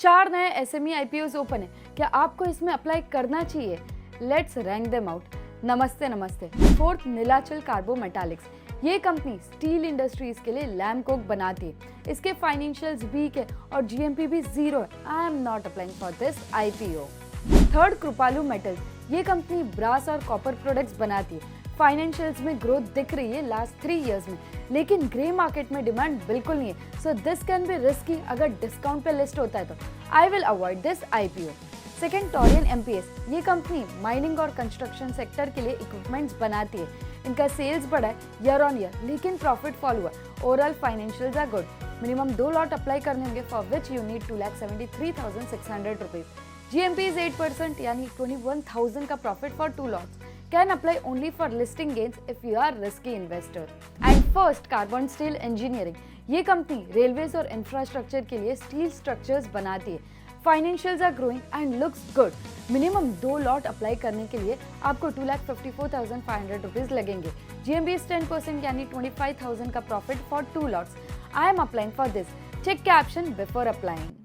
4 नए SME IPOs open है, क्या आपको इसमें अप्लाई करना चाहिए? Let's rank them out. नमस्ते। फोर्थ, नीलाचल कार्बो मेटालिक्स। ये कंपनी स्टील इंडस्ट्रीज के लिए लैम कोक बनाती है। इसके फाइनेंशियल्स वीक है और जीएमपी भी 0 है। I am not applying for this IPO. Third, कृपालू metals. ये कंपनी ब्रास और कॉपर प्रोडक्ट्स बनाती है। फाइनेंशियल्स में ग्रोथ दिख रही है लास्ट 3 इयर्स में, लेकिन ग्रे मार्केट में डिमांड बिल्कुल नहीं है, so this can be risky अगर डिस्काउंट पे लिस्ट होता है तो। I will avoid this IPO. Second, Torian MPS. ये कंपनी माइनिंग और कंस्ट्रक्शन सेक्टर के लिए इक्विपमेंट्स बनाती है। इनका सेल्स बढ़ा है ईयर ऑन ईयर, लेकिन प्रॉफिट फॉल हुआ। Overall financials are good. Minimum 2 lot apply करने होंगे, for which you need 2,73,600 rupees. GMP is 8%, यानी 21,000 का profit for 2 lots. Can apply only for listing gains if you are risky investor. And first, carbon steel engineering. ये company railways और infrastructure के लिए steel structures बनाती है। Financials are growing and looks good. Minimum 2 lot apply करने के लिए आपको 2,54,500 रुपीज लगेंगे। GMB is 10%, यानी 25,000 का profit for 2 lots. I am applying for this. Check caption before applying.